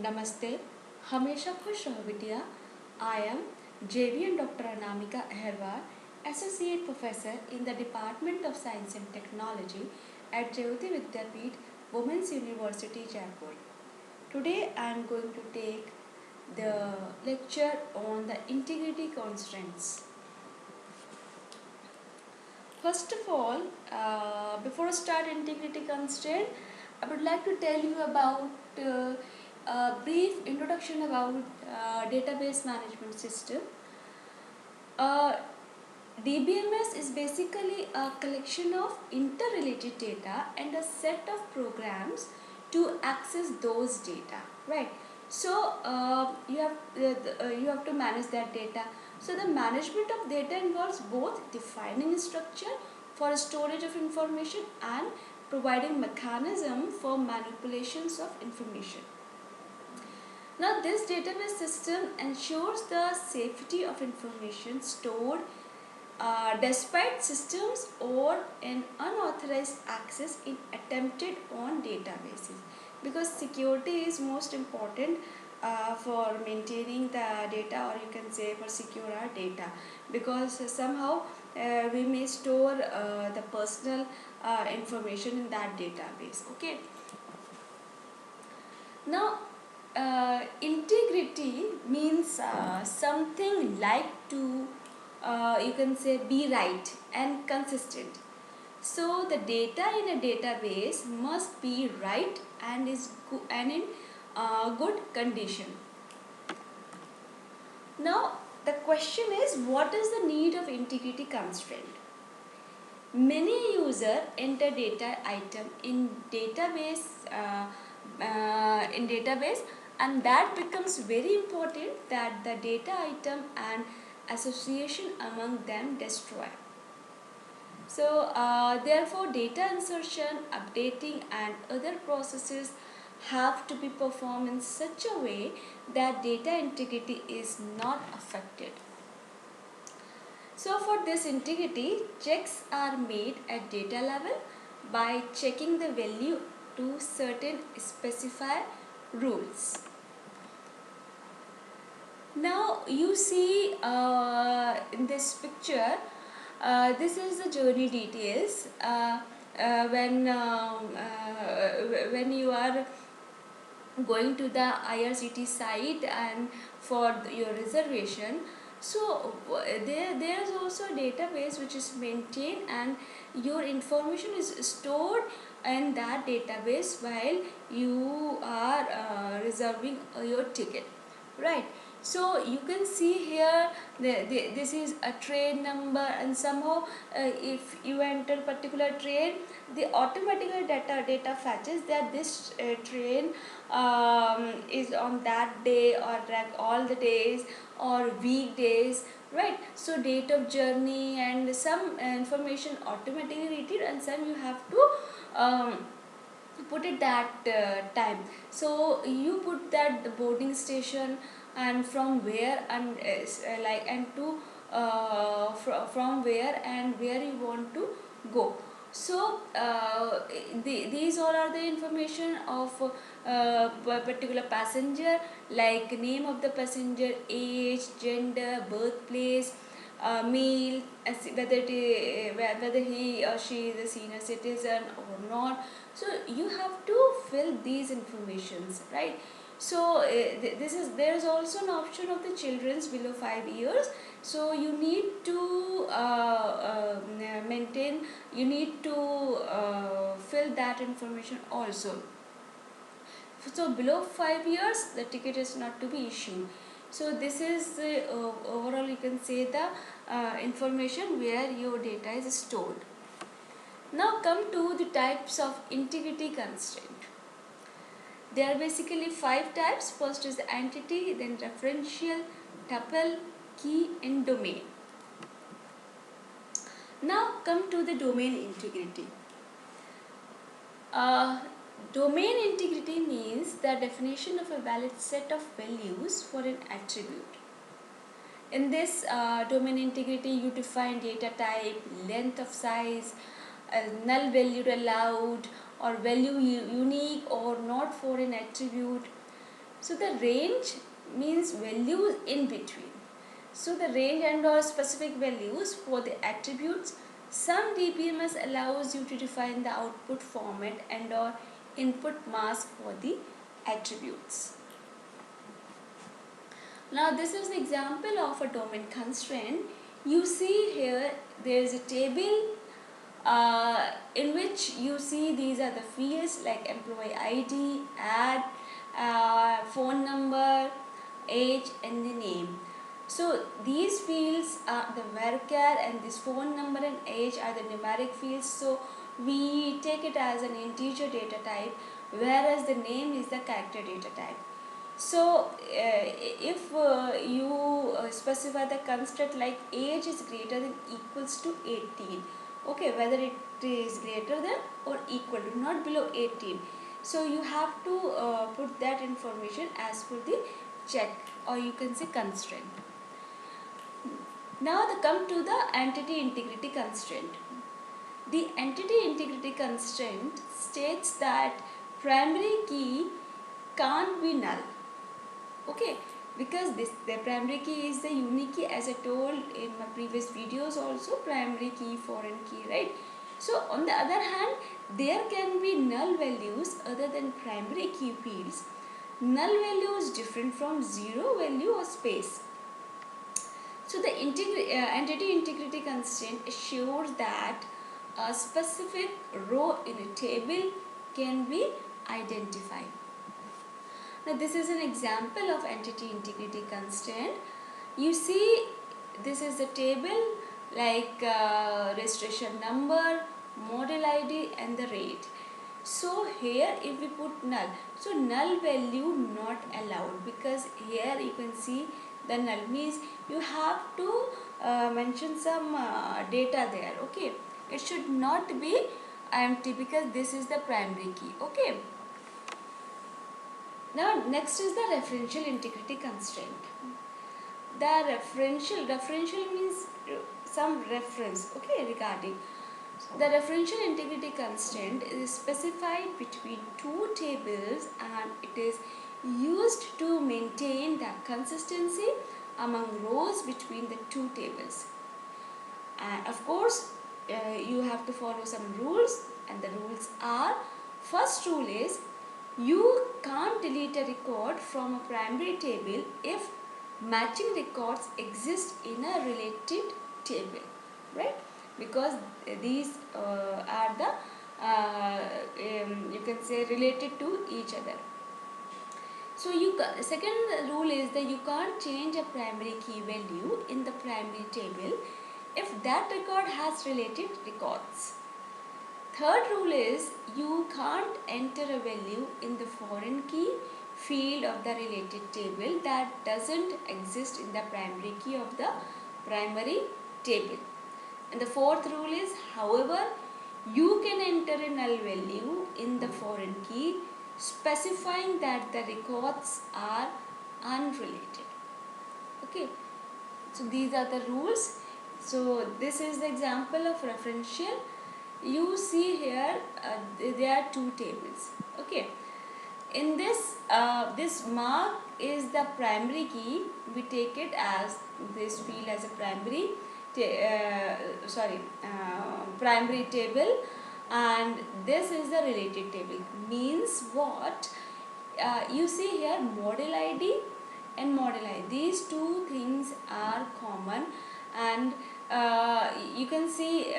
Namaste. Hamesha Khush Raho Bitiya. I am JVN Dr. Anamika Aherwal, Associate Professor in the Department of Science and Technology at Jyoti Vidyapeeth, Women's University, Jaipur. Today I am going to take the lecture on the integrity constraints. First of all, before I start integrity constraint, I would like to tell you about a brief introduction about database management system. Uh, DBMS is basically a collection of interrelated data and a set of programs to access those data, right? So you have to manage that data. So the management of data involves both defining a structure for storage of information and providing mechanism for manipulations of information. Now, this database system ensures the safety of information stored despite systems or an unauthorized access in attempted on databases, because security is most important for maintaining the data, or you can say for secure our data, because somehow we may store the personal information in that database. Okay, now integrity means something like to you can say be right and consistent. So the data in a database must be right and in good condition. Now the question is, what is the need of integrity constraint? Many users enter data item in database, and that becomes very important that the data item and association among them destroy. So therefore data insertion, updating and other processes have to be performed in such a way that data integrity is not affected. So for this integrity, checks are made at data level by checking the value to certain specified rules. Now you see in this picture, this is the journey details. When you are going to the IRCT site and for your reservation, so there is also a database which is maintained, and your information is stored in that database while you are reserving your ticket, right? So you can see here this is a train number, and somehow if you enter particular train, the automatically data fetches that this train is on that day, or like all the days or weekdays, right? So date of journey and some information automatically read, and some you have to put it that time. So you put that the boarding station and from where, and like and to from where and where you want to go. So these all are the information of particular passenger, like name of the passenger, age, gender, birthplace, male, whether he or she is a senior citizen or not. So you have to fill these informations, right? So there is also an option of the children's below 5 years. So you need to maintain, you need to fill that information also. So below 5 years the ticket is not to be issued. So this is overall you can say the information where your data is stored. Now come to the types of integrity constraint. There are basically 5 types. First is the entity, then referential, tuple, key and domain. Now come to the domain integrity. Domain integrity means the definition of a valid set of values for an attribute. In this domain integrity, you define data type, length of size, null value allowed, or value unique or not for an attribute. So the range means values in between. So the range and or specific values for the attributes. Some DBMS allows you to define the output format and or input mask for the attributes. Now this is an example of a domain constraint. You see here there is a table in which you see these are the fields like employee ID, ad, phone number, age and the name. So these fields are the varchar and this phone number and age are the numeric fields. So we take it as an integer data type, whereas the name is the character data type. So if you specify the constraint like age is greater than equals to 18, okay, whether it is greater than or equal to, not below 18. So you have to put that information as per the check, or you can say constraint. Now come to the entity integrity constraint. The entity integrity constraint states that primary key can't be null. Okay, because the primary key is the unique key, as I told in my previous videos also, primary key, foreign key, right? So on the other hand, there can be null values other than primary key fields. Null value is different from zero value or space. So the entity integrity constraint assures that a specific row in a table can be identified. Now this is an example of entity integrity constraint. You see this is a table like registration number, model ID and the rate. So here if we put null, so null value not allowed, because here you can see the null means you have to mention some data there. Okay, it should not be empty because this is the primary key. Okay. Now next is the referential integrity constraint. The referential means some reference, okay, regarding. The referential integrity constraint is specified between two tables and it is used to maintain the consistency among rows between the two tables. And of course, you have to follow some rules, and the rules are, first rule is you can't delete a record from a primary table if matching records exist in a related table, right? Because these are the you can say related to each other. So second rule is that you can't change a primary key value in the primary table if that record has related records. Third rule is you can't enter a value in the foreign key field of the related table that doesn't exist in the primary key of the primary table. And the fourth rule is, however, you can enter a null value in the foreign key specifying that the records are unrelated. Okay, so these are the rules. So this is the example of referential. You see here there are two tables. Okay, in this this mark is the primary key. We take it as this field as a primary primary table, and this is the related table. Means what? You see here model ID and model ID. These two things are common, and you can see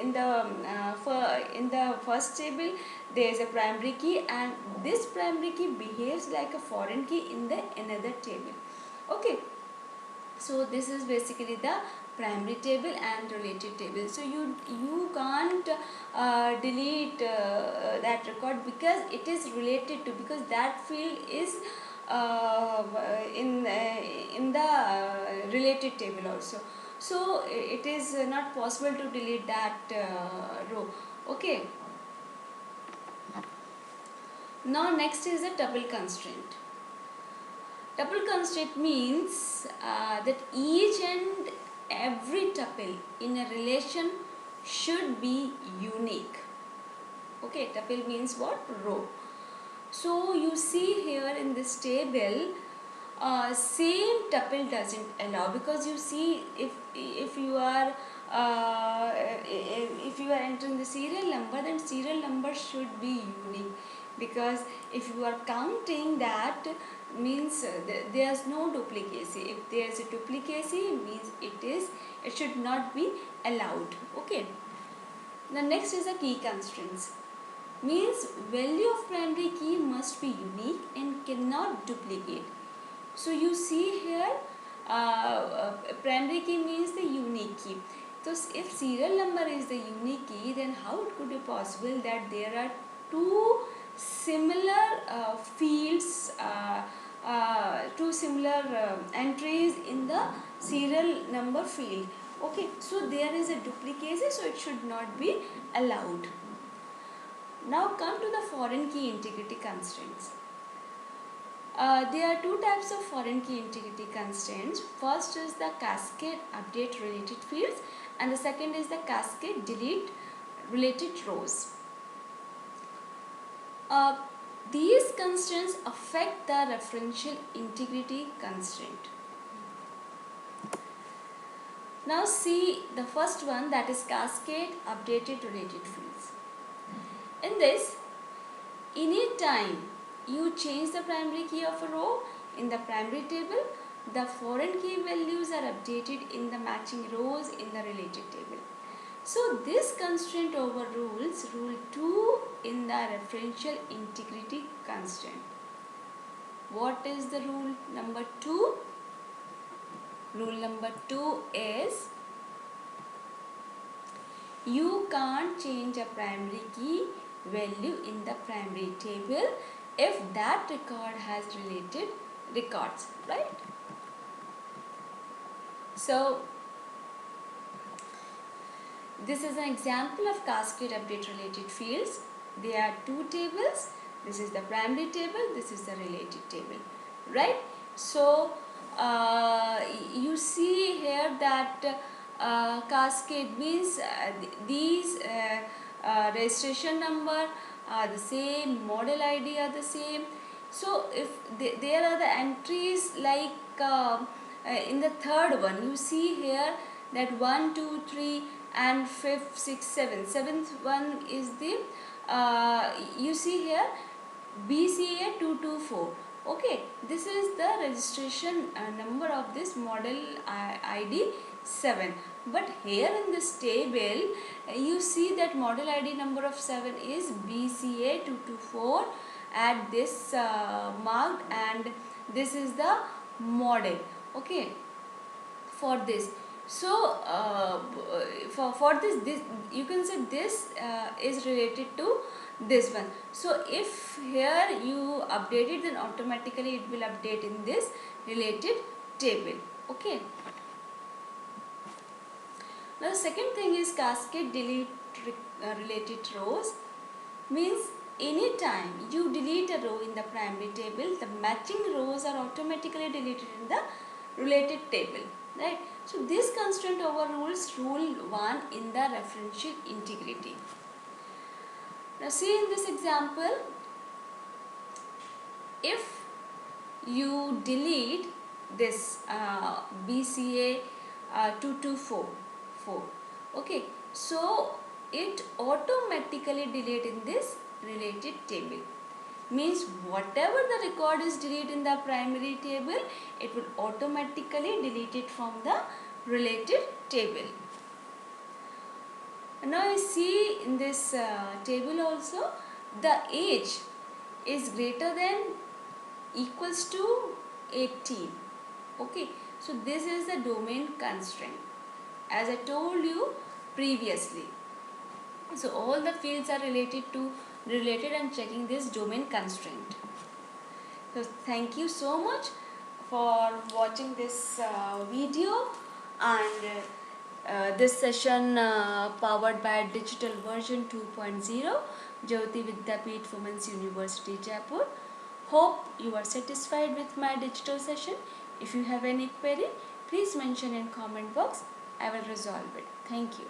in the first table there is a primary key, and this primary key behaves like a foreign key in the another table. Okay, so this is basically the primary table and related table. So you can't delete that record because it is related to, because that field is in the related table also. So it is not possible to delete that row. Okay. Now next is a tuple constraint. Tuple constraint means that each and every tuple in a relation should be unique. Okay, tuple means what? Row. So you see here in this table, same tuple doesn't allow, because you see if you are if you are entering the serial number, then serial number should be unique, because if you are counting that, means there's no duplicacy. If there's a duplicacy, means it should not be allowed. Okay. The next is the key constraints. Means value of primary key must be unique and cannot duplicate. So you see here, primary key means the unique key. So if serial number is the unique key, then how it could be possible that there are two similar fields, two similar entries in the serial number field? Okay, so there is a duplicacy, so it should not be allowed. Now come to the foreign key integrity constraints. There are two types of foreign key integrity constraints. First is the cascade update related fields, and the second is the cascade delete related rows. These constraints affect the referential integrity constraint. Now see the first one, that is cascade updated related fields. In this, any time you change the primary key of a row in the primary table, the foreign key values are updated in the matching rows in the related table. So this constraint overrules rule 2 in the referential integrity constraint. What is the rule number 2? Rule number 2 is you can't change a primary key value in the primary table if that record has related records, right? So this is an example of cascade update related fields. There are two tables. This is the primary table, this is the related table, right? So you see here that cascade means these registration number are the same, model ID are the same. So if there are the entries like in the third one, you see here that 1, 2, 3 and 5th, 6th, 7th. 7th one is the you see here BCA 224. Okay, this is the registration number of this model ID 7. But here in this table, you see that model ID number of 7 is BCA 224 at this marked, and this is the model. Okay, for this. So for this you can say this is related to this one. So if here you update it, then automatically it will update in this related table. Okay. Now the second thing is cascade delete related rows. Means anytime you delete a row in the primary table, the matching rows are automatically deleted in the related table, right? So this constraint overrules rule 1 in the referential integrity. Now see in this example, if you delete this BCA 224, okay, so it automatically delete in this related table. Means whatever the record is deleted in the primary table, it will automatically delete it from the related table. Now you see in this table also, the age is greater than equals to 18. Okay, so this is the domain constraint, as I told you previously. So all the fields are related and checking this domain constraint. So thank you so much for watching this video, and this session powered by Digital Version 2.0, Jyoti Vidyapeeth Women's University, Jaipur. Hope you are satisfied with my digital session. If you have any query, please mention in comment box. I will resolve it. Thank you.